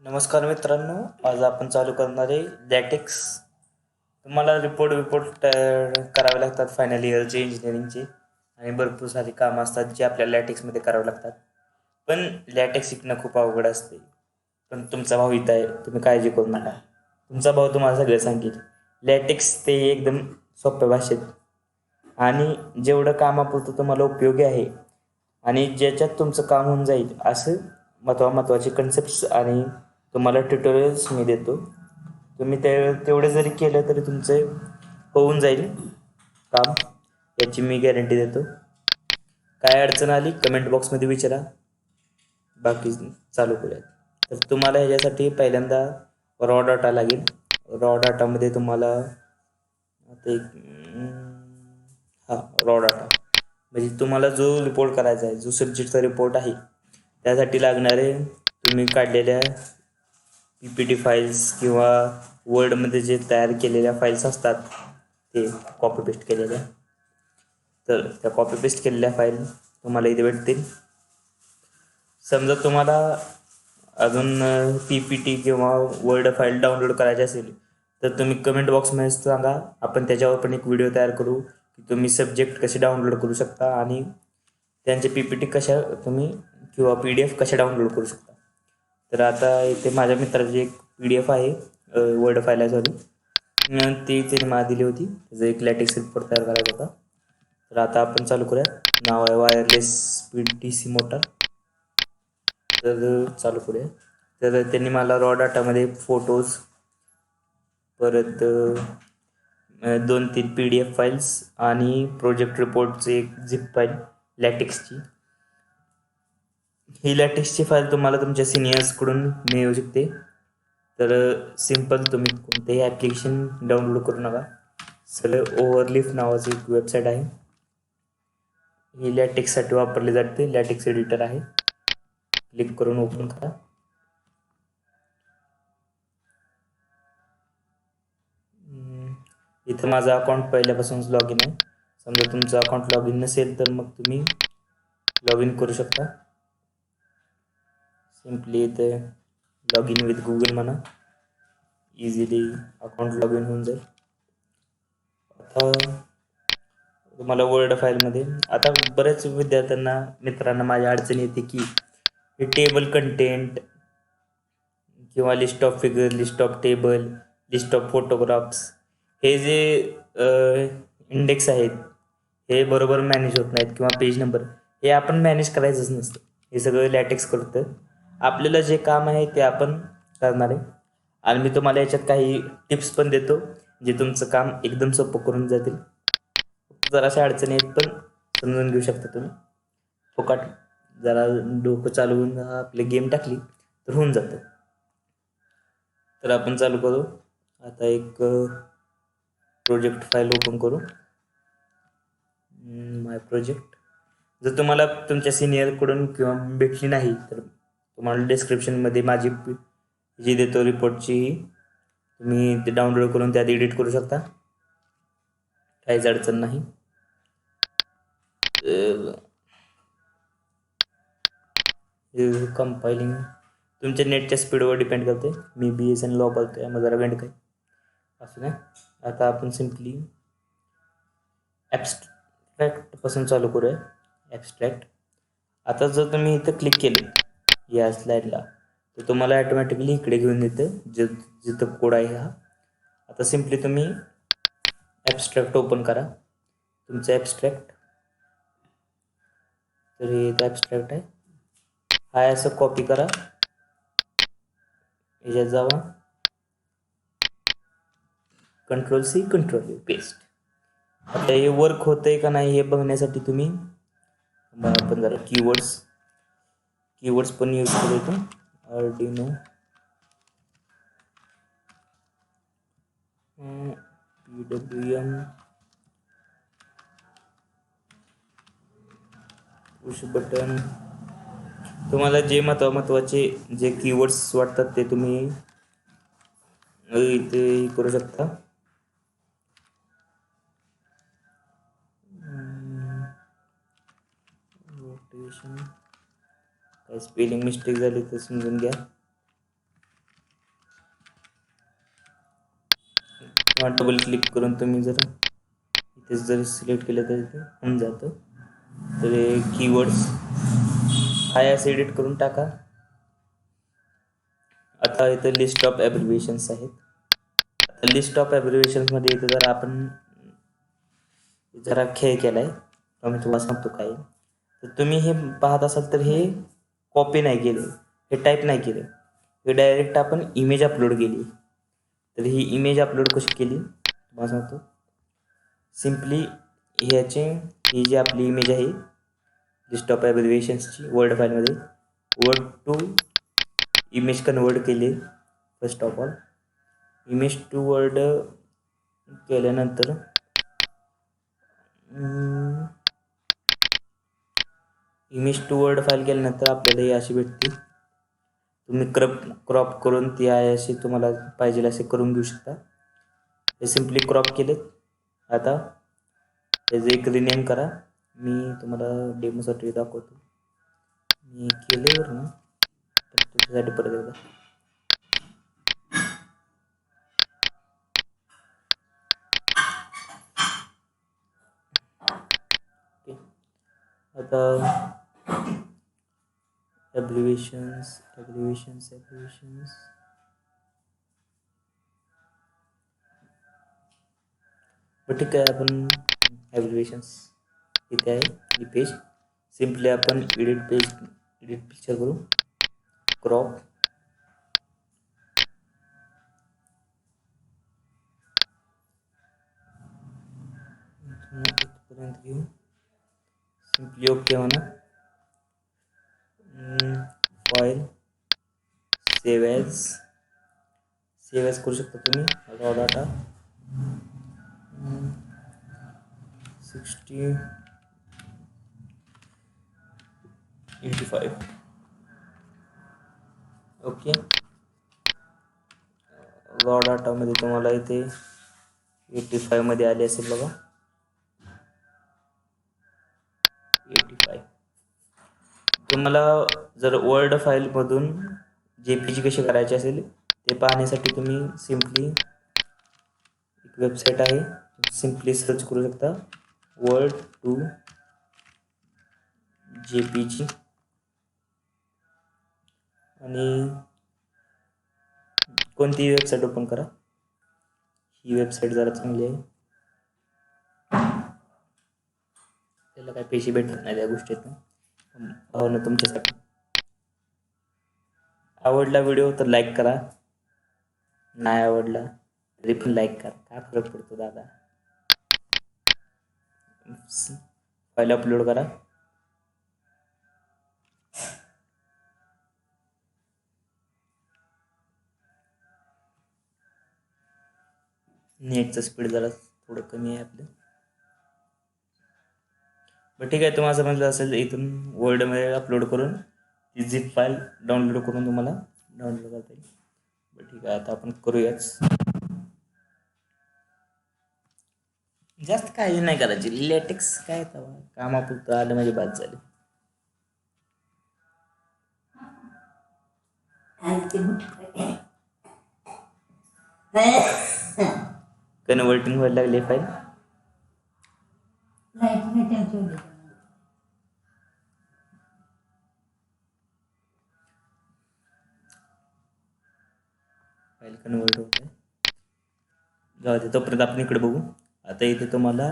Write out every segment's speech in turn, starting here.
नमस्कार मित्रांनो, आज आपण चालू करणार आहे लॅटेक्स. तुम्हाला रिपोर्ट करावे लागतात फायनल इयरचे इंजिनिअरिंगचे आणि भरपूर सारी कामं असतात जे आपल्याला लॅटेक्समध्ये करावे लागतात. पण लॅटेक्स शिकणं खूप अवघड असते. पण तुमचा भाऊ इथं आहे, तुम्ही काळजी करू नका. तुमचा भाऊ तुम्हाला सगळं सांगेल. लॅटेक्स ते एकदम सोप्या भाषेत आणि जेवढं कामापुरतं तुम्हाला उपयोगी आहे आणि ज्याच्यात तुमचं काम होऊन जाईल असं महत्त्वाचे कन्सेप्ट्स आणि तुम्हाला ट्युटोरियल्स मी देतो. तुम्ही तेवढे जरी केलं तरी तुमचं होऊन जाईल काम, याची मी गॅरंटी देतो. काय अडचण आली कमेंट बॉक्समध्ये विचारा, बाकी चालू करूयात. तर तुम्हाला ह्याच्यासाठी पहिल्यांदा रॉ डाटा लागेल. रॉ डाटामध्ये तुम्हाला आता एक हां रॉ डाटा म्हणजे तुम्हाला जो रिपोर्ट करायचा आहे, जो सब्जेक्टचा रिपोर्ट आहे त्यासाठी लागणारे तुम्ही काढलेल्या PPT फाईल्स किंवा वर्डमध्ये जे तयार केलेल्या फाईल्स असतात ते कॉपी पेस्ट केलेल्या, तर त्या कॉपी पेस्ट केलेल्या फाईल तुम्हाला इथे भेटतील. समजा तुम्हाला अजून PPT किंवा वर्ड फाईल डाउनलोड करायची असेल तर तुम्ही कमेंट बॉक्समध्ये सांगा, आपण त्याच्यावर पण एक व्हिडिओ तयार करू की तुम्ही सब्जेक्ट कसे डाउनलोड करू शकता आणि त्यांचे PPT कशा तुम्ही किंवा PDF कशा डाउनलोड करू शकता. तर आता इथे माझ्या मित्राची एक PDF आहे, वर्ड फाईल आहे सॉरी, ती त्याने मला दिली होती. त्याचा एक लॅटेक्स रिपोर्ट तयार करायचा होता. तर आता आपण चालू करूया. नाव आहे वायरलेस स्पीड DC मोटर. तर चालू करूया. तर त्यांनी मला रॉ डाटामध्ये फोटोज, परत 2-3 PDF फाईल्स आणि प्रोजेक्ट रिपोर्टची एक झिप फाईल लॅटेक्सची. ही लॅटेक्सची फाईल तुम्हाला तुमच्या सिनियर्सकडून मिळू शकते. तर सिम्पल तुम्ही कोणतेही ॲप्लिकेशन डाउनलोड करू नका. सरळ ओव्हरलीफ नावाची एक वेबसाईट आहे, ही लॅटेक्ससाठी वापरली जाते. लॅटेक्स एडिटर आहे, क्लिक करून ओपन करा. इथं माझं अकाउंट पहिल्यापासूनच लॉग इन आहे. समजा तुमचं अकाउंट लॉग इन नसेल तर मग तुम्ही लॉग इन करू शकता. सिम्पली इथे लॉग इन विथ गुगल म्हणा, इझिली अकाउंट लॉग इन होऊन जाईल. आता तुम्हाला वर्ड फाईलमध्ये, आता बऱ्याच विद्यार्थ्यांना मित्रांना माझ्या अडचणी येते की हे टेबल कंटेंट किंवा list of figure, list of table, list of photographs, हे जे इंडेक्स आहेत हे बरोबर मॅनेज होत नाहीत किंवा पेज नंबर हे आपण मॅनेज करायचंच नसतं. हे सगळं लॅटेक्स करतं. आपल्याला जे काम आहे ते आपण करणार आहे आणि मी तुम्हाला याच्यात काही टिप्स पण देतो जे तुमचं काम एकदम सोपं करून जातील. जराशा अडचणी आहेत पण समजून घेऊ शकता तुम्ही. फुकट जरा डोकं चालवून आपली गेम टाकली तर होऊन जातं. तर आपण चालू करू. आता एक प्रोजेक्ट फाईल ओपन करू, माय प्रोजेक्ट. जर तुम्हाला तुमच्या सिनियरकडून किंवा भेटली नाही तर तुम्हाला डिस्क्रिप्शनमध्ये माझी जी देतो रिपोर्टची तुम्ही ते डाउनलोड करून त्यात एडिट करू शकता, काहीच अडचण नाही. कंपायलिंग तुमच्या नेटच्या स्पीडवर डिपेंड करते. मी BSNL वापरतो मग जरा वेळ काय असं नाही. आता आपण सिम्पली ॲब्स्ट्रॅक्टपासून चालू करूया. ॲब्स्ट्रॅक्ट. आता जर तुम्ही इथं क्लिक केलं या स्लाईडला तर तुम्हाला ॲटोमॅटिकली इकडे घेऊन येतं जिथं कोड आहे हा. आता सिम्पली तुम्ही ॲब्स्ट्रॅक्ट ओपन करा, तुमचं ॲब्स्ट्रॅक्ट. तर हे इथं ॲब्स्ट्रॅक्ट आहे, हा असं कॉपी करा, याच्यात जावा, Ctrl+C Ctrl+V पेस्ट. आता हे वर्क होतंय का नाही हे बघण्यासाठी तुम्ही आपण जरा कीवर्ड्स पण यूज करू इथून. Arduino PWM push button. तुम्हाला जे महत्त्वाचे जे कीवर्ड्स वाटतात ते तुम्ही इथे करू शकता. रोटेशन, काही स्पेलिंग मिस्टेक झाली तर समजून घ्या. किंवा डबल क्लिक करून तुम्ही जर इथे जर सिलेक्ट केलं तर इथे होऊन जातं. तर हे कीवर्ड्स हाय असं एडिट करून टाका. आता इथं लिस्ट ऑफ ॲब्रिव्हिएशन्स आहेत. आता लिस्ट ऑफ ॲब्रिव्हिएशन्समध्ये इथं जर आपण जरा खेळ केला आहे, मी तुम्हाला सांगतो काय. तर तुम्ही हे पाहत असाल तर हे कॉपी नाही केलं, हे टाईप नाही केलं, हे डायरेक्ट आपण इमेज अपलोड केली. तर ही इमेज अपलोड कशी केली तुम्हाला सांगतो. सिम्पली ही जी आपली इमेज आहे लिस्ट ऑफ ॲब्रिव्हिएशन्सची वर्ड फाईलमध्ये वर्ड टू इमेज कन्वर्ट केली. First of all image to word केल्यानंतर इमेज टू वर्ड फाईल केल्यानंतर आपल्याला ही अशी भेटते. तुम्ही क्रॉप करून ती आहे अशी तुम्हाला पाहिजे असे करून घेऊ शकता. हे सिम्पली क्रॉप केले. आता त्याचे एक रिनेम करा. मी तुम्हाला डेमोसाठी दाखवतो. मी केले बरं ना, तर तुमच्यासाठी परत एकदा. ओके, आता ॲब्रिव्हिएशन्स ठीक आहे. आपण ॲब्रिव्हिएशन्स इथे आहे ही पेज. सिम्पली आपण एडिट पिक्चर करू. क्रॉप इथपर्यंत घेऊ. सिम्पली ओके म्हणा. फाईल सेव्ह ॲज करू शकता तुम्ही. Raw data 6085 okay. रॉ डाटामध्ये तुम्हाला इथे 85 मध्ये आले असेल बघा. 85. तुम्हाला जर वर्ड फाईलमधून JPG कशी करायची असेल ते पाहण्यासाठी तुम्ही सिम्पली एक वेबसाईट आहे, सिम्पली सर्च करू शकता वर्ड टू JPG आणि कोणतीही वेबसाईट ओपन करा. ही वेबसाईट जरा चांगली आहे, त्याला काही पैसे भेटत नाही त्या गोष्टीतून. ना तुमच्यासाठी आवडला व्हिडिओ तर लाईक करा, नाही आवडला तरी पण लाईक करा, काय फरक पडतो दादा. फाईल अपलोड करा. नेटचं स्पीड जरा थोडं कमी आहे आपलं, बरं ठीक आहे. तुम्हाला समजलं असेल इथून वर्डमध्ये अपलोड करून ती झिप फाईल डाउनलोड करून तुम्हाला डाउनलोड करता येईल. बरं ठीक आहे, आता आपण करूयाच. जास्त काही नाही करायची, लेटेक्स काय कामापुरतं आलं म्हणजे बाद झालं. कन्वर्टिंग व्हायला लागले फाईल. फाईल कन्वर्ट होत आहे. जाऊ दे, तोपर्यंत आपण इकडे बघू. आता इथे तुम्हाला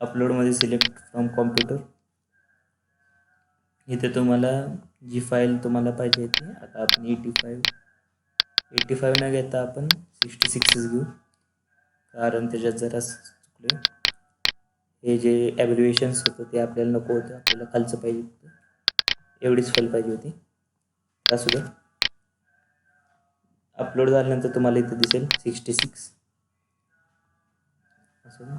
अपलोडमध्ये सिलेक्ट फ्रॉम कॉम्प्युटर. इथे तुम्हाला जी फाईल तुम्हाला पाहिजे ती, आता आपण 85 न घेता आपण 66 घेऊ, कारण त्याच्यात जरा चुकलं. हे जे ॲब्रिव्हिएशन्स होतं ते आपल्याला नको होतं, आपल्याला खालचं पाहिजे होतं, एवढीच फाईल पाहिजे होती. असू द्या. अपलोड झाल्यानंतर तुम्हाला इथे दिसेल 66 असं.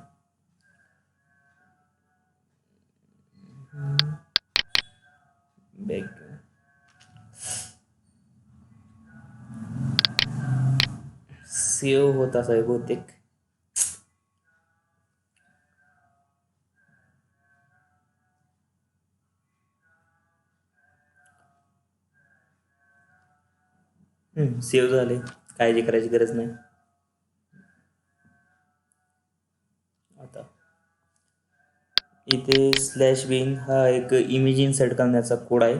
बॅक सेव्ह होत असावे बहुतेक. सेव्ह झाले, काळजी करायची गरज नाही. इथे स्लॅश बिंग हा एक इमेज इन्सर्ट करण्याचा कोड आहे.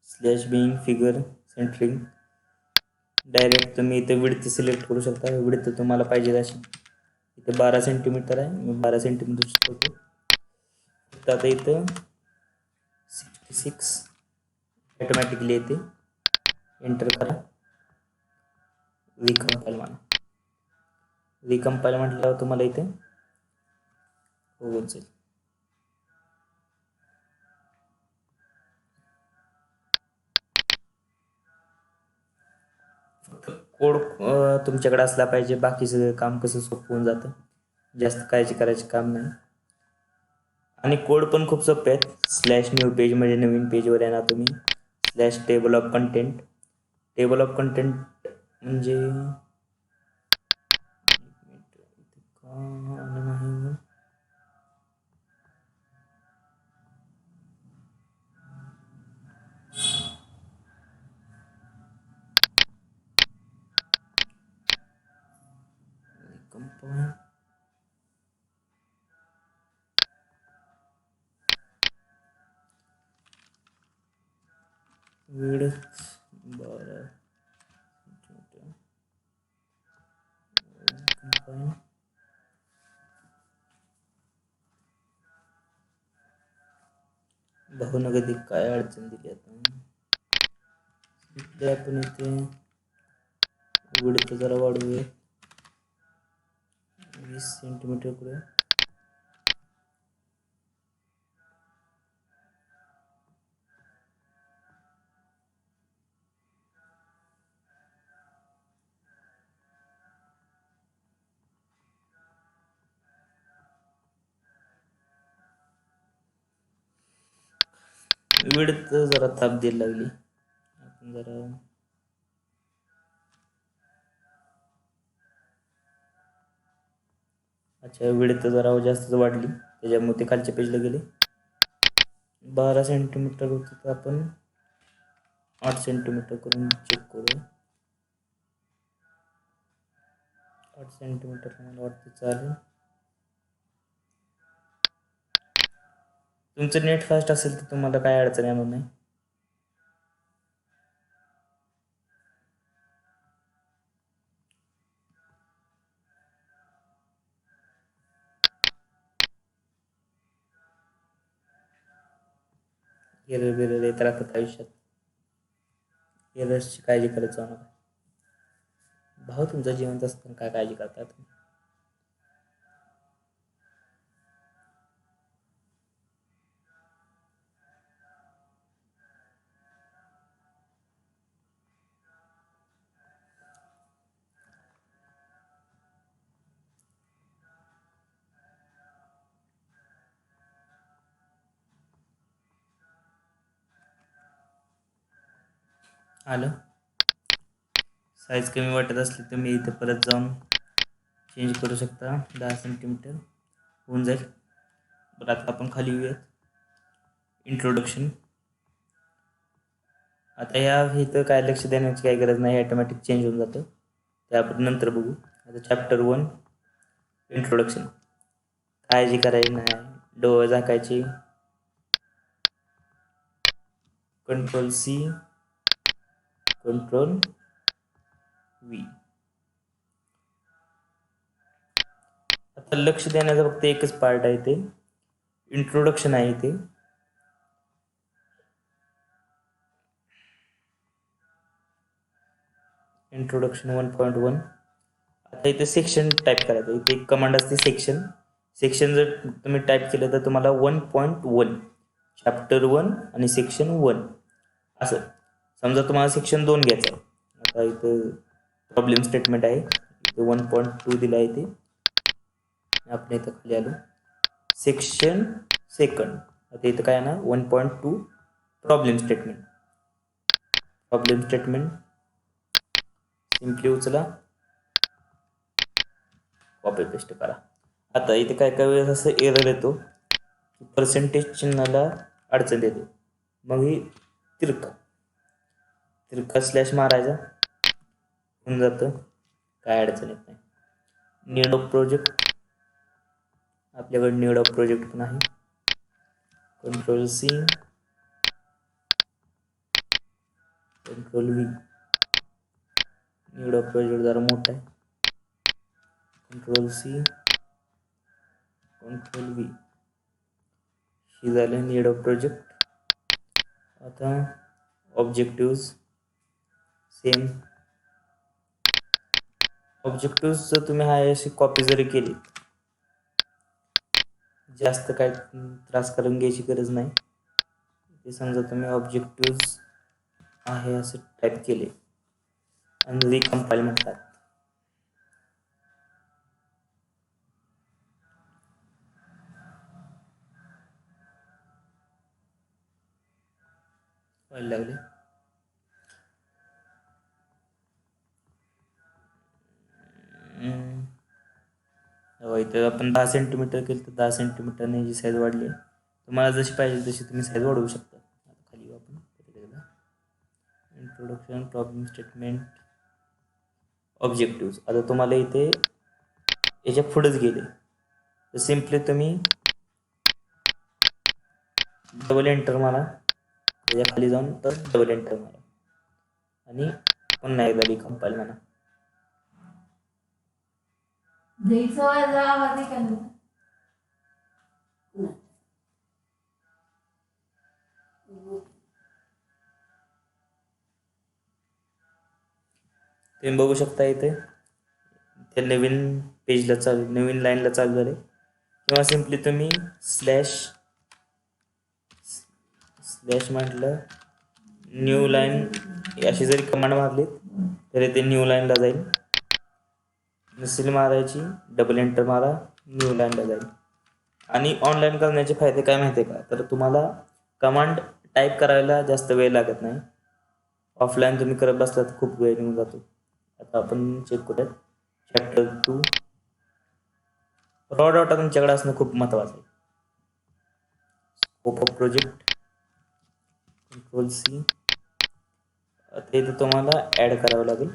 स्लॅश बिंग फिगर सेंटरिंग. डायरेक्ट तुम्ही इथे विड्थ सिलेक्ट करू शकता. विड्थ तुम्हाला पाहिजे अशी. इथे 12 सेंटीमीटर आहे, मी 12 सेंटीमीटर ठेवतो. तर आता इथं 66 ऑटोमॅटिकली येते. एंटर करा. रिकंपाईल म्हणा. रिकंपाईल म्हटल्यावर तुम्हाला इथे होऊन जाईल. कोड तुमच्याकडे असला पाहिजे, बाकी सगळं काम कसं सोपं होऊन जातं. जास्त काळजी करायचे काम नाही. आणि कोड पण खूप सोपे आहेत. स्लॅश न्यू पेज म्हणजे नवीन पेजवर येणार तुम्ही. Slash table of content. Table of content म्हणजे वेळ 12 बघू ना कधी काय अडचण दिली आता. आपण इथे विड्थ जरा वाढवूया 20 सेंटीमीटर करूया. विड्थ जरा ताप द्यायला लागली. आपण जरा अच्छा, विड्थ जरा जास्तच वाढली, त्याच्यामुळे ते खालच्या पेजला गेले. 12 सेंटीमीटर होती तर आपण 8 सेंटीमीटर करून चेक करू. 8 सेंटीमीटर मला वाटतं चालेल. तुमचं नेट फास्ट असेल तर तुम्हाला काय अडचण येणार नाही. एरर बिरर येत राहतात आयुष्यात. एरर्सची काळजी करत जाऊ नका. भाऊ तुमचा जिवंत असताना काय काळजी करता तुम्ही. आलं. साईज कमी वाटत असली तर मी इथे परत जाऊन चेंज करू शकता. 10 सेंटीमीटर होऊन जाईल. बरं, आता आपण खाली येऊयात. इंट्रोडक्शन. आता ह्या इथं काय लक्ष देण्याची काही गरज नाही, ऑटोमॅटिक चेंज होऊन जातं. ते आपण नंतर बघू. आता चॅप्टर 1 इंट्रोडक्शन. काळजी करायची नाही, डोळे झाकायची. Ctrl+C Ctrl+V. आता लक्ष देण्याचा फक्त एकच पार्ट आहे, ते इंट्रोडक्शन आहे. ते इंट्रोडक्शन 1.1. आता इथे सेक्शन टाईप करायचं. इथे एक कमांड असते सेक्शन. सेक्शन जर तुम्ही टाईप केलं तर तुम्हाला 1.1 चॅप्टर 1 आणि सेक्शन 1 असं. समजा तुम्हाला सेक्शन 2 घ्यायचं. आता इथं प्रॉब्लेम स्टेटमेंट आहे, इथे 1.2 दिलं आहे. ते आपण इथं खाली आलो. Section second. आता इथं काय ना 1.2 problem statement. Problem statement simply उचला, कॉपी पेस्ट करा. आता इथे काय काय वेळेस असं एरर येतो की पर्सेंटेज चिन्हाला अडचण येते. मग ही तिरका स्लॅश मारायचा, होऊन जातं, काय अडचण येत नाही. Need of project. आपल्याकडे नीड ऑफ प्रोजेक्ट पण आहे. Control C, control V. Need of project जरा मोठा आहे. Control C, control V. ही झालं नीड ऑफ प्रोजेक्ट. आता ऑब्जेक्टिव्स सेम. ऑब्जेक्टिव्स जर तुम्ही हाय अशी कॉपी जरी केली, जास्त काय त्रास करून घ्यायची गरज नाही. ते समजा तुम्ही ऑब्जेक्टिव्स आहे असं टाईप केले आणि रिकम्पाईल म्हटलात, व्हायला लागले. इथं आपण 10 सेंटीमीटर केलं तर 10 सेंटीमीटरने जी साईज वाढली आहे. तुम्हाला जशी पाहिजे तशी तुम्ही साईज वाढवू शकता. आता खाली आपण इंट्रोडक्शन, प्रॉब्लेम स्टेटमेंट, ऑब्जेक्टिव्स. आता तुम्हाला इथे याच्या पुढेच गेले तर सिम्पली तुम्ही डबल एंटर मारा. त्याच्या खाली जाऊन तर डबल एंटर मारा आणि पुन्हा एकदा रिकम्पाईल म्हणा. तुम्ही बघू शकता इथे ते नवीन पेजला चालू, नवीन लाईनला चालू झाले. किंवा सिम्पली तुम्ही स्लॅश म्हटलं न्यू लाईन अशी जरी कमांड मारली तरी ते न्यू लाईनला जाईल. नसेल मारायची डबल एंटर मारा, न्यू लाईनला जाईल. आणि ऑनलाईन करण्याचे फायदे काय माहिती आहे का, तर तुम्हाला कमांड टाईप करायला जास्त वेळ लागत नाही. ऑफलाईन तुम्ही करत बसलात खूप वेळ निघून जातो. आता आपण चेक करूयात. चॅप्टर 2 रॉ डाटा तुमच्याकडे असणं खूप महत्त्वाचं आहे. Scope of project, control C. आता इथे तुम्हाला ॲड करावं लागेल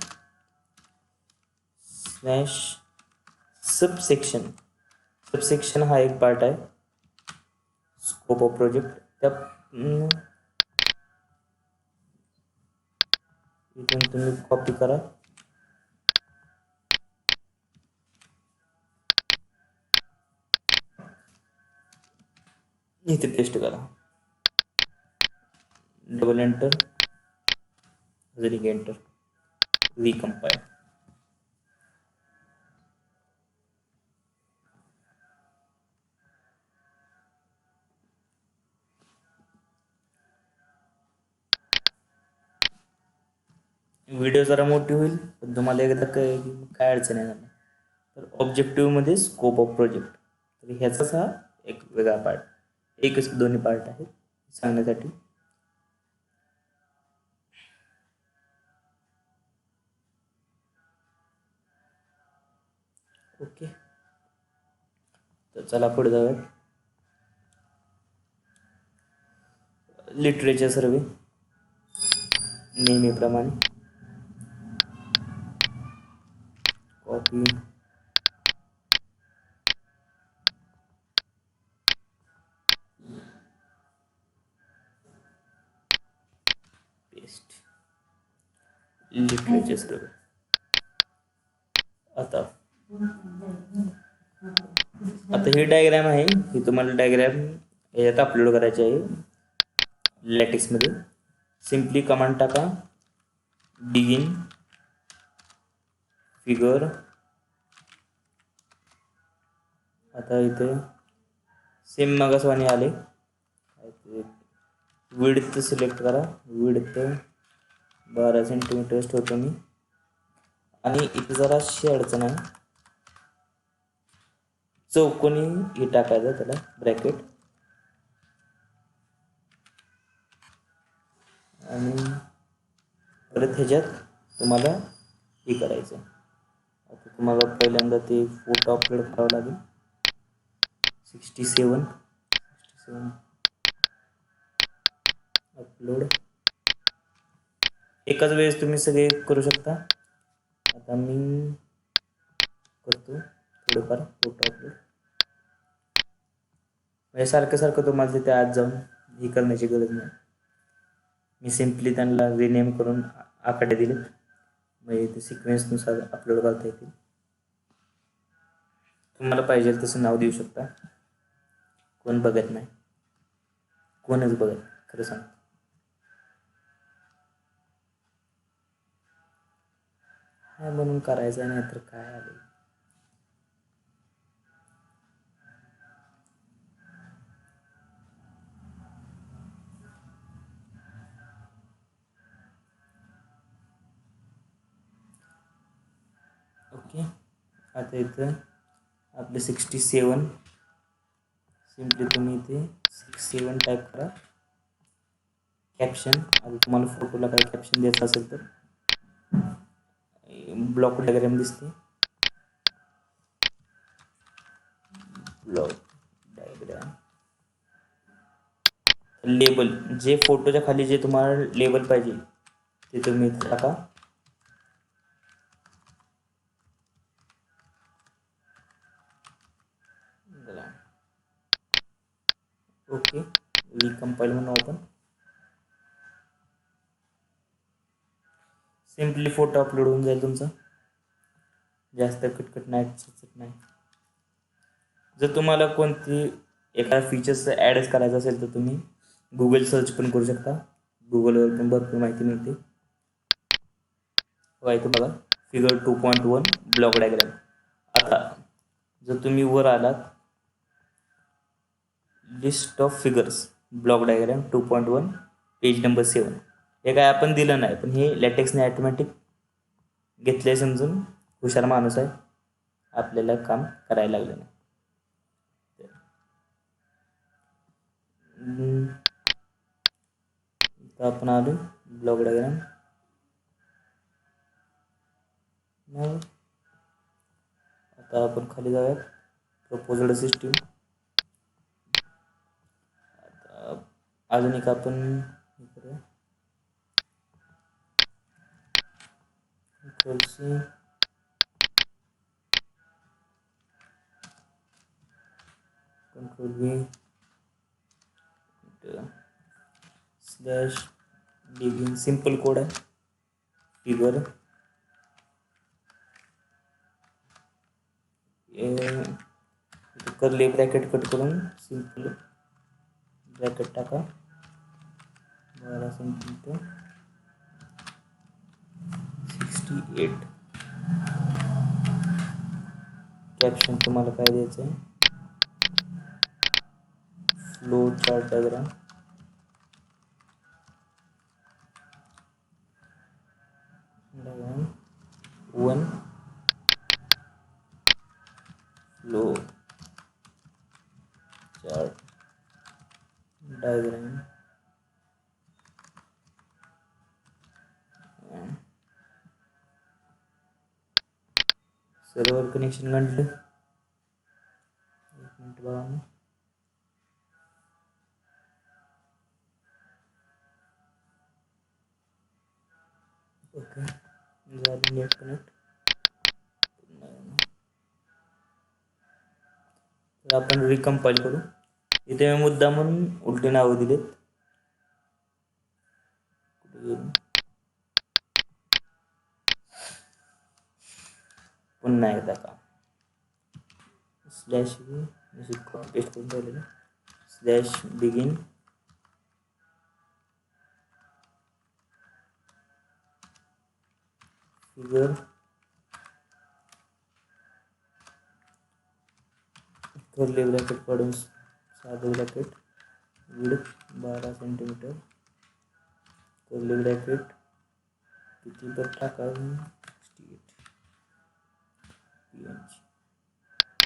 स्लॅश सबसेक्शन. सबसेक्शन हा एक पार्ट आहे स्कोप ऑफ प्रोजेक्ट. त्या इथून तुम्ही कॉपी करा, इथे पेस्ट करा, डबल एंटर, एंटर, रिकम्पाईल. व्हिडिओ जरा मोठी होईल पण तुम्हाला एकदा काय अडचण येणार नाही. तर ऑब्जेक्टिव्हमध्ये स्कोप ऑफ प्रोजेक्ट, तर ह्याचाच हा एक वेगळा पार्ट, एकच दोन्ही पार्ट आहेत सांगण्यासाठी. ओके, तर चला पुढे जाऊयात. लिटरेचर सर्वे नेहमीप्रमाणे कॉपी, पेस्ट, लिटरेचर सर्वे. आता ही डायग्राम आहे, ही तुम्हाला डायग्राम याच्यात अपलोड करायची आहे लॅटेक्समध्ये. सिम्पली कमांड टाका बिगिन फिगर. आता इथे सेम मागासवाणी आले, विड्थ सिलेक्ट करा, विड्थ 12 सेंटीमीटर ठेवतो मी. आणि इथे जराशी अडचण आहे, चौकोनी हे टाकायचं त्याला ब्रॅकेट, आणि परत ह्याच्यात तुम्हाला हे करायचं. आता तुम्हाला पहिल्यांदा ते फोटो अपलोड करावा लागेल. 67 अपलोड. एकाच वेळेस तुम्ही सगळे करू शकता. आता मी करतो थोडेफार फोटो अपलोड. म्हणजे सारखं सारखं तुम्हाला तिथे आज जाऊन ही करण्याची गरज नाही. मी सिम्पली त्यांना रिनेम करून आकडे दिलेत, म्हणजे ते सिक्वेन्सनुसार अपलोड करता येतील. तुम्हाला पाहिजे तसं नाव देऊ शकता. कोण बघत नाही, कोणच बघत खरं सांग. काय म्हणून करायचं नाही तर काय आलं. ओके, आता इथं आपले 67 सिम्पली तुम्ही इथे 67 टाईप करा. कॅप्शन, आता तुम्हाला फोटोला काही कॅप्शन द्यायचं असेल तर ब्लॉक डायग्राम दिसते. ब्लॉक डायग्राम लेबल, जे फोटोच्या खाली जे तुम्हाला लेबल पाहिजे ते तुम्ही इथे टाका. ओके, रिकंपाईल म्हणून आपण सिम्पली फोटो अपलोड होऊन जाईल तुमचा. जास्त कटकट नाही, चटचट नाही. जर तुम्हाला कोणती एखादा फीचर्स ॲडच करायचं असेल तर तुम्ही गुगल सर्च पण करू शकता. गुगलवर पण भरपूर माहिती मिळते. इथं बघा, फिगर 2.1 ब्लॉक डायग्राम. आता जर तुम्ही वर आलात, list of figures block diagram 2.1 page number 7, हे काय आपण दिलं नाही, पण हे लॅटेक्सने ॲटोमॅटिक घेतले समजून. हुशार माणूस आहे, आपल्याला काम करायला लागलं नाही. इथं आपण आलो ब्लॉक डायग्राम. आता आपण खाली जाऊयात, प्रपोजड सिस्टीम. अजून एक आपण हे करूया, control-C, कंट्रोल-V, slash begin. Simple code आहे. फिगर कर्ली ब्रॅकेट कट करून सिंपल ब्रॅकेट टाका 12 सेंटीमीटर 68. कॅप्शन तुम्हाला काय द्यायचं आहे, flow chart diagram. Diagram 1 flow chart diagram server connection म्हटलं. एक मिनिट बघा. ओके, झालं नेट कनेक्ट. तर आपण रिकंपाईल करू. इथे मी मुद्दा म्हणून उलटे नावं दिलेत. पुन्हा एकदा का स्लॅश कॉपी पेस्ट करून ठेवलेलं, slash begin figure curly bracket काढून साधं bracket width 12 centimetre curly bracket किती तर टाका 68 PNG.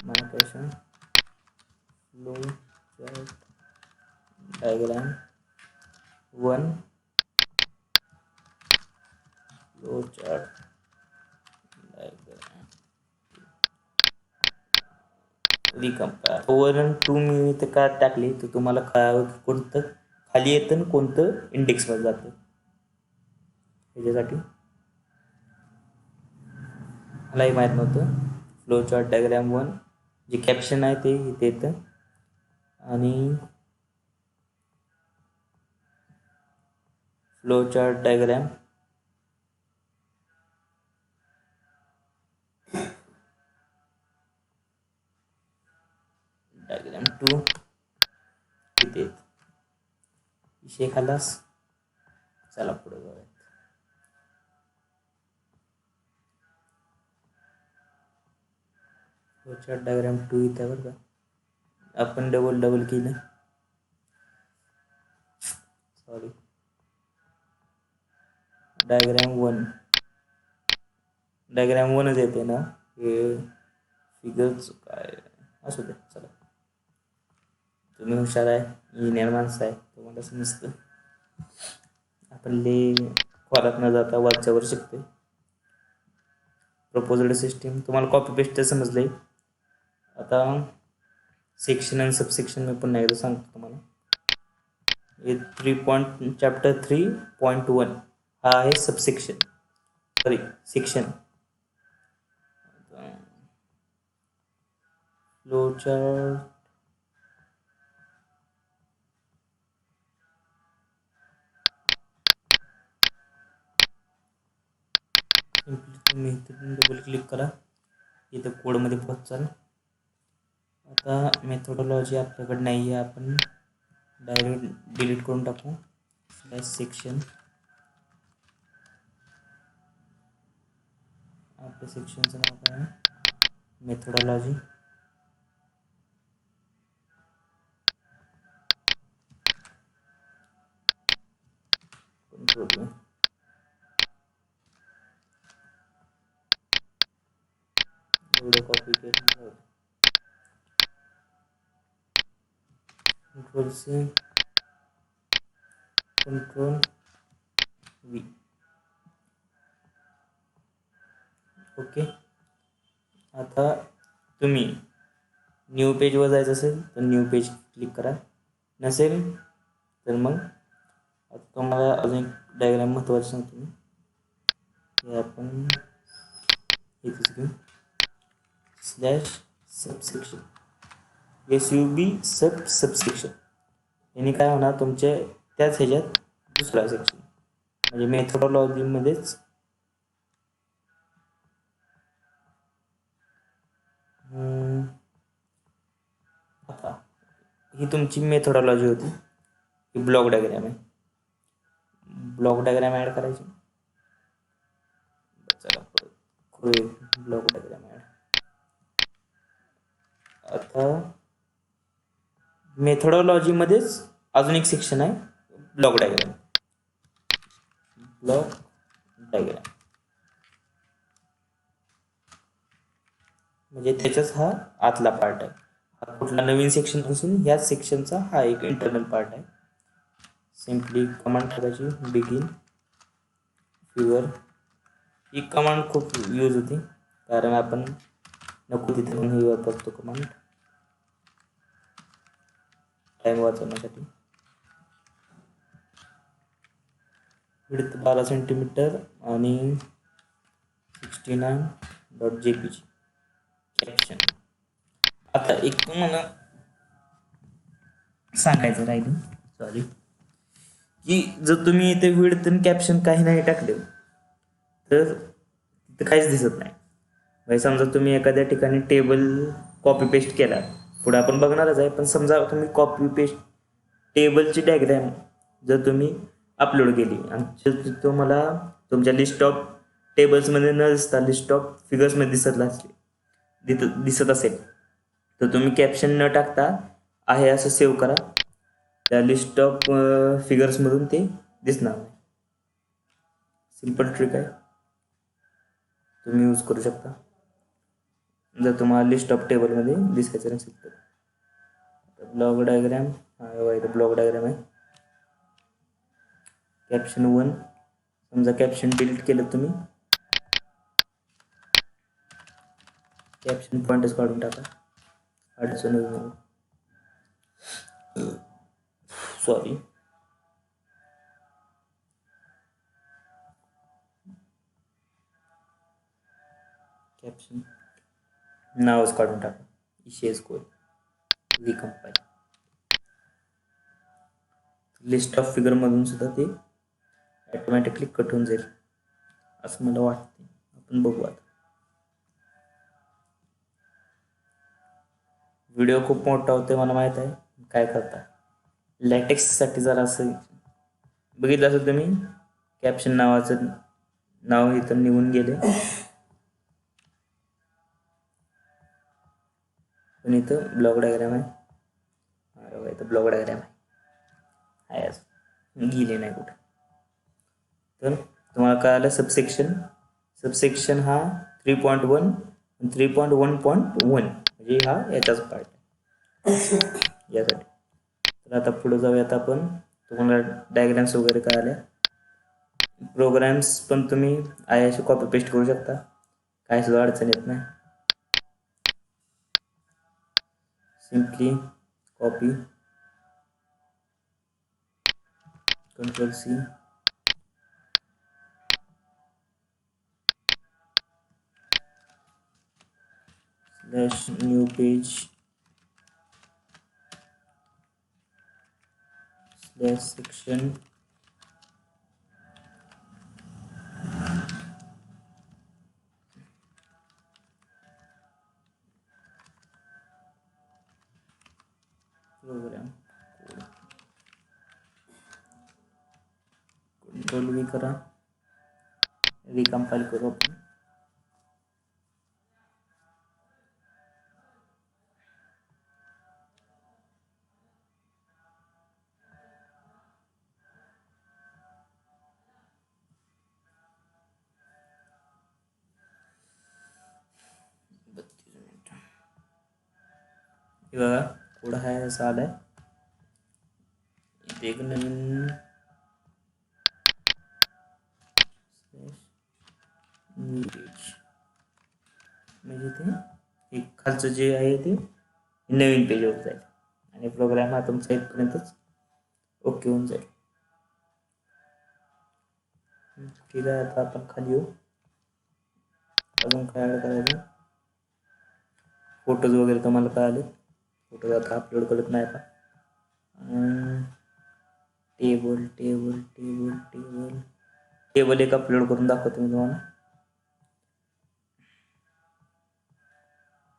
मार्केशन flow chart diagram 1 flow chart diagram recompile. Over 2 मी इथं का टाकली तर तुम्हाला कोणतं खाली येतं आणि कोणतं इंडेक्समध्ये जातं ह्याच्यासाठी. मलाही माहीत नव्हतं. फ्लो चार्ट डायग्राम 1 जे कॅप्शन आहे ते इथे येतं. आणि फ्लो चार्ट डायग्राम डायग्राम 2 इथे विषय खालास. चला पुढे जाऊया. फ्लो चार्ट डायग्राम 2 इथे बरं का. आपण डबल केलं, सॉरी. डायग्राम 1च येते ना, हे फिगर्स काय असू दे. चला, तुम्ही हुशार आहे, इंजिनियर माणसं आहे, तुम्हाला समजतं. आपण खोलात न जाता वरच्यावर शिकते. प्रपोजड सिस्टीम तुम्हाला कॉपी पेस्ट तर समजले. आता सेक्शन आणि सबसेक्शन मी पुन्हा एकदा सांगतो तुम्हाला. हे चॅप्टर 3.1 हा आहे subsection, sorry section. Flow chart तुम्ही इथे डबल क्लिक करा, इथं कोडमध्ये पोहोचाल. आता मेथोडॉलॉजी आपल्याकडे नाही आहे, आपण डायरेक्ट डिलीट करून टाकू. सेक्शन, आपल्या सेक्शनचं नाव काय आहे, मेथोडॉलॉजी. कंट्रोल एवढं कॉपी केलं, control C, control V. Okay. आता तुम्ही न्यू पेजवर जायचं असेल तर न्यू पेज क्लिक करा, नसेल तर मग आता तुम्हाला अजून एक डायग्राम महत्त्वाचं सांगतो मी. हे आपण इथेच घेऊ, स्लॅश सबसेक्शन, SUB सबसेक्शन. याने काय होणार, तुमच्या त्याच ह्याच्यात दुसरा सेक्शन म्हणजे मेथोडॉलॉजीमध्येच आता ही तुमची मेथोडॉलॉजी होती. ही ब्लॉक डायग्राम आहे. ब्लॉक डायग्राम ॲड करायची. चला ब्लॉक डायग्राम ॲड. आता मेथोडॉलॉजीमध्येच अजून एक सेक्शन आहे, ब्लॉक डायग्राम. ब्लॉक डायग्राम म्हणजे त्याचाच हा आतला पार्ट आहे. हा कुठला नवीन सेक्शन असून ह्याच सेक्शनचा हा एक इंटरनल पार्ट आहे. सिम्पली कमांड करायची, बिगिन फिगर. ही कमांड खूप यूज होती, कारण आपण नको तिथे पण ही वापरतो कमांड टाइम वाचवण्यासाठी. विड्थ 12 सेंटीमीटर आणि 69.jpg. कॅप्शन. आता एक तुम्हाला सांगायचं राहिलं, सॉरी, की जर तुम्ही इथे विड्थ आणि कॅप्शन काही नाही टाकले तर तिथं काहीच दिसत नाही. म्हणजे समजा तुम्ही एखाद्या ठिकाणी टेबल कॉपी पेस्ट केला, पुढे आपण बघणारच आहे, पण समजा तुम्ही कॉपी पेस्ट टेबलची डायग्राम जर तुम्ही अपलोड केली आणि तुम्हाला तुमच्या लिस्ट ऑफ टेबल्समध्ये न दिसता लिस्ट ऑफ फिगर्समध्ये दिसत असेल तर तुम्ही कॅप्शन न टाकता आहे असं सेव्ह करा. त्या लिस्ट ऑफ फिगर्समधून ते दिसणार नाही. सिंपल ट्रिक आहे, तुम्ही यूज करू शकता जर तुम्हाला लिस्ट ऑफ टेबलमध्ये दिसायचं नसेल तर. ब्लॉक डायग्राम, हा इथं ब्लॉक डायग्राम आहे. कॅप्शन 1, समजा कॅप्शन डिलीट केलं तुम्ही, कॅप्शन पॉइंटच काढून टाका, अडचण नाही. सॉरी, कॅप्शन नावच काढून टाका, इशेज कोड रिकंपाईल. लिस्ट ऑफ फिगरमधून सुद्धा ते ॲटोमॅटिकली कट होऊन जाईल असं मला वाटते. आपण बघू आता. व्हिडिओ खूप मोठा होतोय मला माहीत आहे, काय करता. लॅटेक्ससाठी जरा असं बघितलं असेल तुम्ही, कॅप्शन नावाचं नाव इथं निघून गेले, पण इथं ब्लॉक डायग्राम आहे. बघा इथं ब्लॉक डायग्राम आहे आज गेले नाही कुठं. तर तुम्हाला कळालं सबसेक्शन हा 3.1 3.1.1 म्हणजे हा याचाच पार्ट आहे यासाठी. तर आता पुढे जाऊयात आपण. तुम्हाला डायग्राम्स वगैरे कळाल्या. प्रोग्राम्स पण तुम्ही अशी कॉपी पेस्ट करू शकता, काय सुद्धा अडचण येत नाही. Simply copy, Ctrl+C, /new page /section program Ctrl+V करा, रिकम्पाइल करू आपण. हे बघा कोड आहे असा आलाय. इथे एक नवीन म्हणजे ते एक खालचं जे आहे ते नवीन पेजवर जाईल आणि प्रोग्राम हा तुमचा इथपर्यंतच ओके होऊन जाईल. ठीक आहे, आता आपण खाली येऊ. अजून काय ॲड करायचं, फोटोज वगैरे तुम्हाला कळाले. फोटोज आता अपलोड करत नाही का. Table table table table table एक अपलोड करून दाखवतो मी तुम्हाला.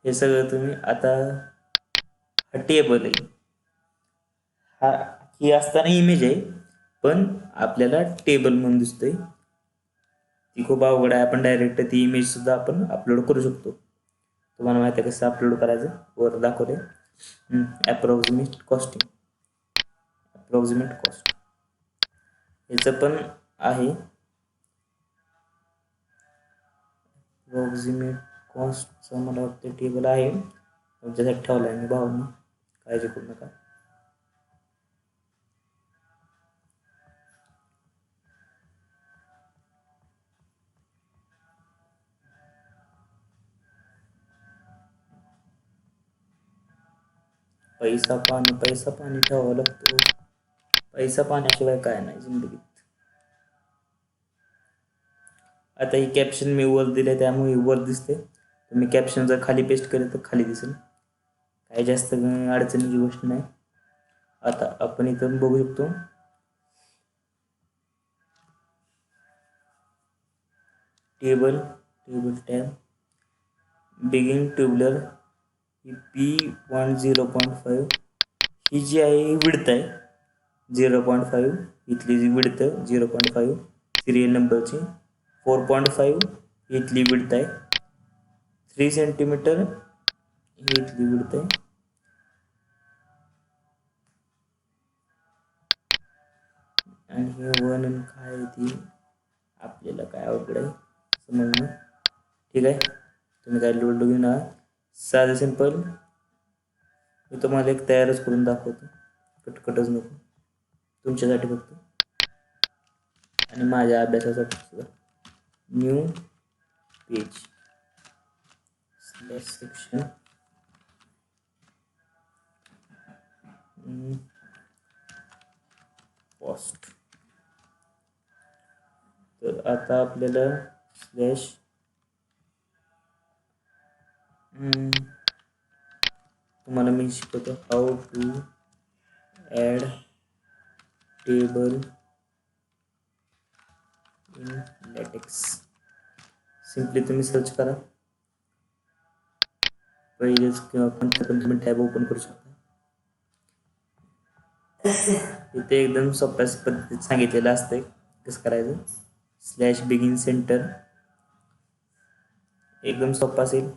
हे सगळं तुम्ही आता हा टेबल आहे, हा ही असताना इमेज आहे, पण आपल्याला टेबल म्हणून दिसतोय. ती खूप अवघड आहे. आपण डायरेक्ट ती इमेज सुद्धा आपण अपलोड करू शकतो. तुम्हाला माहिती आहे कसं अपलोड करायचं, वर दाखवले. अप्रॉक्सिमेट कॉस्ट याचं पण आहे. अप्रॉक्सिमेट कॉस्टचं मला वाटतं टेबल आहे, तुमच्यासाठी ठेवलं आहे मी भावना, काळजी करू नका. पैसा पाणी ठेवावा लागतो. पैसा पाण्याशिवाय काय नाही जिंदगीत. आता ही कॅप्शन मी वर दिले त्यामुळे वर दिसते. तुम्ही कॅप्शन जर खाली पेस्ट केलं तर खाली दिसेल, काही जास्त अडचणीची गोष्ट नाही. आता आपण इथं बघू शकतो table tab begin tubular P10.5 ही जी आहे ही विड्थ आहे 0.5, इथली जी विड्थ 0.5 सिरियल नंबरची. 4.5 इथली विड्थ आहे. 3 सेंटीमीटर ही इथली विड्थ आहे. आणि हे वन काय ती आपल्याला काय अवघड आहे समजणं. ठीक आहे, तुम्ही काय लोड घेऊ नका. साधं सिंपल मी तुम्हाला एक तयारच करून दाखवतो, कटकटच नको, तुमच्यासाठी फक्त आणि माझ्या अभ्यासासाठी सुद्धा. New page /section cost. तर आता आपल्याला स्लॅश तुम्हाला मी शिकवतो how to add table in LaTeX simply तुम्ही सर्च करा, पहिलेच किंवा कोणत्या पण तुम्ही टॅब ओपन करू शकता. इथे एकदम सोप्या पद्धतीत सांगितलेलं असतंय कसं करायचं. स्लॅश बिगिन सेंटर एकदम सोपं असेल.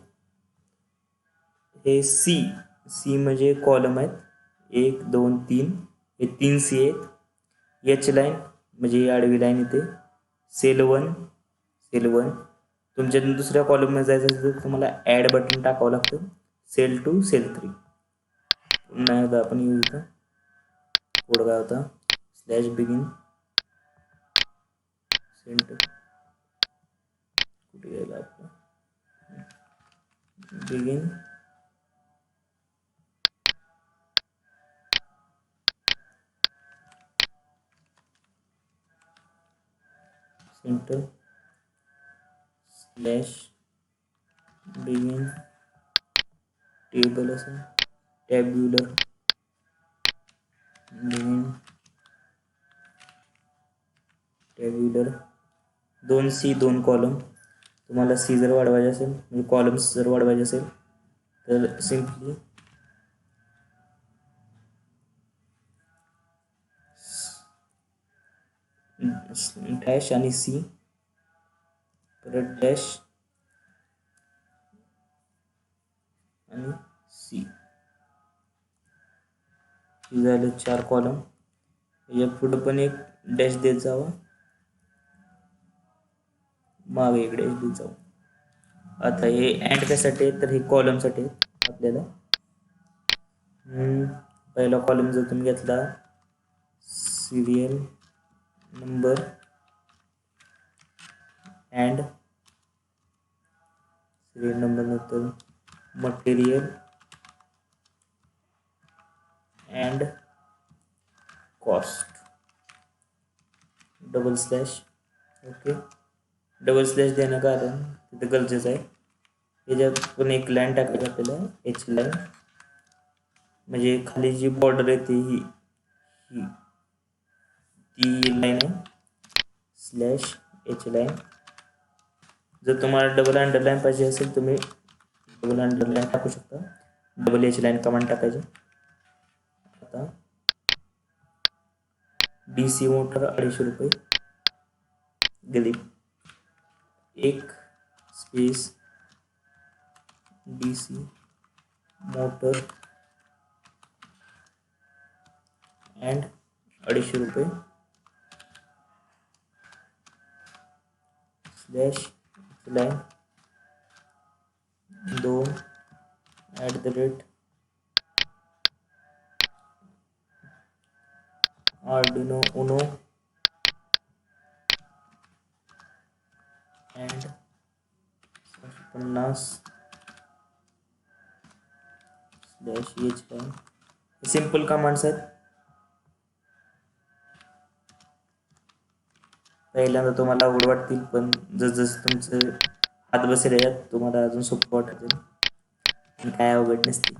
हे सी म्हणजे कॉलम आहेत, 1 2 3 हे 3 सी आहेत. एच लाईन म्हणजे आडवी लाईन येते. सेल वन तुमच्या दुसऱ्या कॉलममध्ये जायचं असेल तर तुम्हाला ॲड बटन टाकावं लागतं. सेल 2 सेल 3 पुन्हा एकदा आपण येऊ इथं. कोड काय होता, स्लॅश बिगिन सेंटर कुठे गेला आपलं, begin centre slash begin table असं tabular begin tabular 2 C 2 column. तुम्हाला सी जर वाढवायचे असेल म्हणजे कॉलम्स जर वाढवायचे असेल तर सिम्पली डॅश आणि सी परत डॅश आणि सी झाले 4 कॉलम. या पुढं पण एक डॅश देत जावा, मागे एक डॅश देत जावा. आता हे अँड कशासाठी तर हे कॉलमसाठी आपल्याला. पहिला कॉलम जर तुम्ही घेतला serial number and serial number नंतर material and cost double slash. Okay, double slash देणं कारण तिथे गरजेचं आहे. याच्यात पण एक लाईन टाकायची आपल्याला, एच लाईन म्हणजे खाली जी बॉर्डर आहे ती लाईन आहे स्लॅश एच लाईन. जर तुम्हाला डबल अंडरलाईन पाहिजे असेल तुम्ही डबल अंडरलाईन टाकू शकता, डबल एच लाईन कमांड टाकायची. आता DC मोटर 250 रुपये गेली. एक स्पेस DC मोटर अँड 250 रुपये slash line 2 @ Arduino Uno and 50 slash H line. Simple commands आहेत. पहिल्यांदा तुम्हाला अवघड वाटतील, पण जसजसं तुमचं हात बसेल यात तुम्हाला अजून सोपं वाटेल. आणि काय अवघड नसते.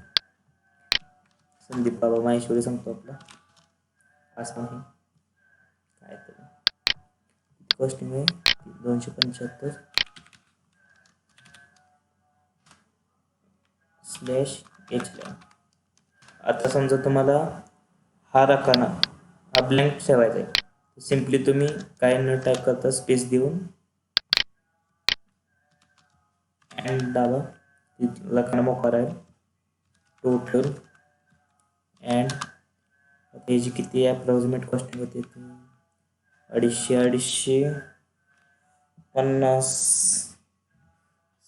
संदीप बाबा माहेश्वरी सांगतो आपला असं आहे. काय तर कॉस्टिंग आहे 275 स्लॅश एच लाईन. आता समजा तुम्हाला हा रकाना हा ब्लँक ठेवायचा आहे, सिम्पली तुम्ही काय न टाईप करता स्पेस देऊन अँड दाबा, रकाना मोकळा राहील. टोटल अँड त्याची किती अप्रॉक्सिमेट कॉस्टिंग होते, 250 50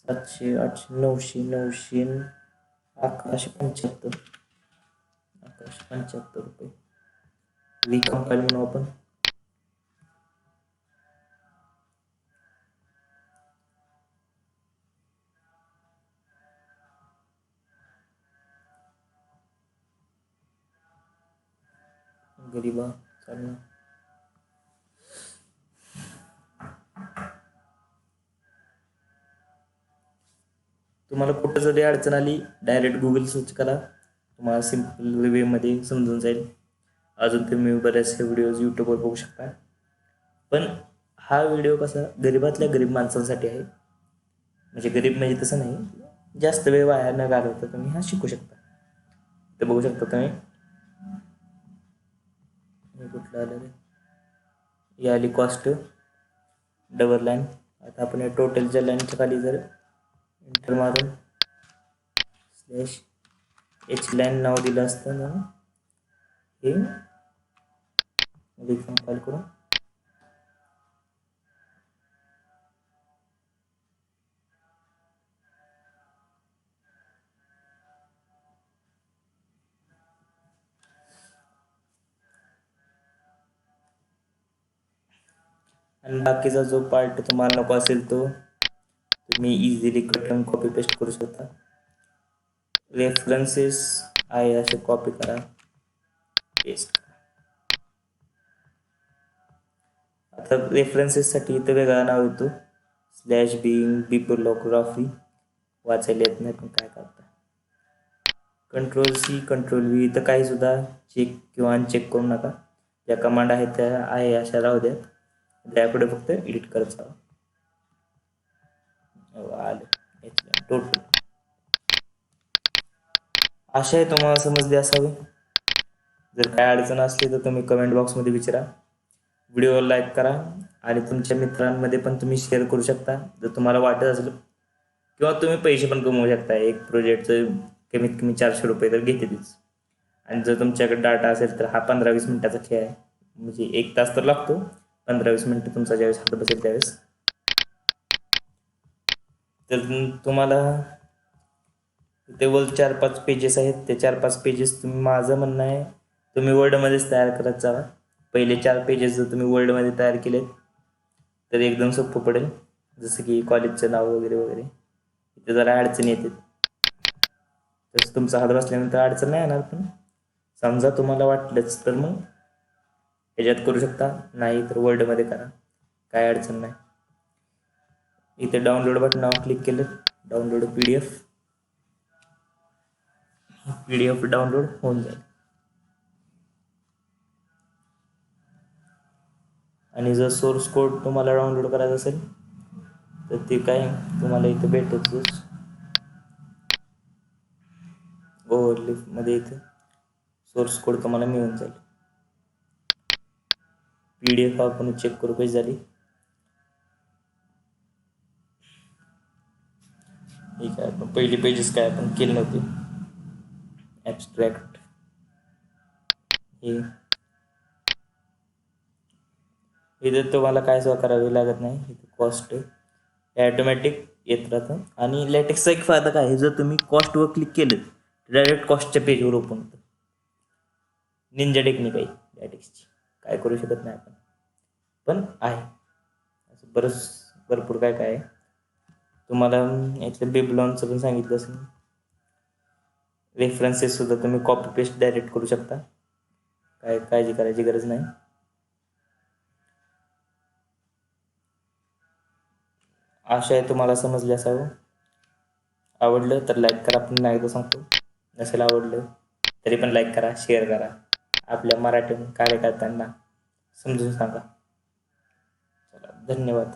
700 800 900 1175 रुपये. रिकंपाईल म्हणून आपण गरीबा चालू. तुम्हाला कुठं जरी अडचण आली डायरेक्ट गुगल सर्च करा, तुम्हाला सिम्पल वेमध्ये समजून जाईल. अजून तुम्ही बरेचसे व्हिडिओज यूट्यूबवर बघू शकता. पण हा व्हिडिओ कसा गरीबातल्या गरीब माणसांसाठी आहे. म्हणजे गरीब म्हणजे तसं नाही, जास्त वेळ वाया न घालवता तुम्ही हा शिकू शकता. ते बघू शकता तुम्ही. कुठलं आलं रे, ही आली कॉस्ट डबल लाईन. आता आपण या टोटलच्या लाईनच्या खाली जर एंटर मारून स्लॅश एच लाईन नाव दिलं असतं ना, हे कंपाईल करून आणि बाकीचा जो पार्ट तुम्हाला नको असेल तो तुम्ही इझिली कट आणि कॉपी पेस्ट करू शकता. रेफरन्सेस आहे असे कॉपी करा, पेस्ट. आता रेफरन्सेससाठी इथं वेगळा नाव येतो, स्लॅश बिंग बिब्लिओग्राफी. वाचायला येत नाही पण काय करता. कंट्रोल-C कंट्रोल-V. इथं काही सुद्धा चेक किंवा अनचेक करू नका. ज्या कमांड आहेत त्या आहे अशा राहू द्यात. त्यापुढे फक्त एडिट करत जावा. आलं टोटल. आशा आहे तुम्हाला समजले असावे. जर काय अडचण असली तर तुम्ही कमेंट बॉक्समध्ये विचारा. व्हिडिओ लाईक करा आणि तुमच्या मित्रांमध्ये पण तुम्ही शेअर करू शकता जर तुम्हाला वाटत असेल. किंवा तुम्ही पैसे पण कमवू शकता. एक प्रोजेक्टचं कमीत कमी 400 रुपये तर घेतीलच. आणि जर तुमच्याकडे डाटा असेल तर हा 15-20 मिनिटाचा खेळ आहे. म्हणजे 1 तास तर लागतो. 15-20 मिनिटं तुमचा ज्यावेळेस हात बसेल त्यावेळेस. तर तुम्हाला ते वर 4-5 पेजेस आहेत. ते 4-5 पेजेस तुम्ही, माझं म्हणणं आहे तुम्ही वर्डमध्येच तयार करत जावा. पहिले 4 पेजेस जर तुम्ही वर्डमध्ये तयार केलेत तर एकदम सोपं पडेल. जसं की कॉलेजचं नाव वगैरे वगैरे. इथे जरा अडचणी येतात. तसं तुमचा हात बसल्यानंतर अडचण नाही येणार. पण समजा तुम्हाला वाटलंच तर मग ह्याच्यात करू शकता, नाही तर वर्डमध्ये करा, काय अडचण नाही. इथे डाउनलोड बटनावर क्लिक केलं, डाउनलोड PDF डाउनलोड होऊन जाईल. आणि जर सोर्स कोड तुम्हाला डाउनलोड करायचा असेल तर ते काय तुम्हाला इथे भेटतच. ओव्हरलिफ्टमध्ये इथे सोर्स कोड तुम्हाला मिळून जाईल. PDF आपण चेक करू कशी झाली. ठीक आहे. आपण पहिली पेजेस काय आपण केले नव्हते. ॲब्स्ट्रॅक्ट हे इथं तुम्हाला काय सुद्धा करावे लागत नाही. इथे कॉस्ट ॲटोमॅटिक येत राहतं. आणि लॅटेक्सचा एक फायदा काय आहे, जर तुम्ही कॉस्टवर क्लिक केलं डायरेक्ट कॉस्टच्या पेजवर ओपन होतं. निंजा टेक्निक आहे लॅटेक्सची, काय करू शकत नाही आपण, पण आहे असं भरपूर काय काय आहे. तुम्हाला यातलं बिब्लॉनचं पण सांगितलं असेल. रेफरन्सेस सुद्धा तुम्ही कॉपी पेस्ट डायरेक्ट करू शकता, काय काळजी करायची गरज नाही. आशा आहे तुम्हाला समजले असावं. आवडलं तर लाईक करा. पुन्हा एकदा सांगतो, नसेल आवडलं तरी पण लाईक करा, शेअर करा. आपल्या मराठी कार्यकर्त्यांना समजून सांगा. चला, धन्यवाद.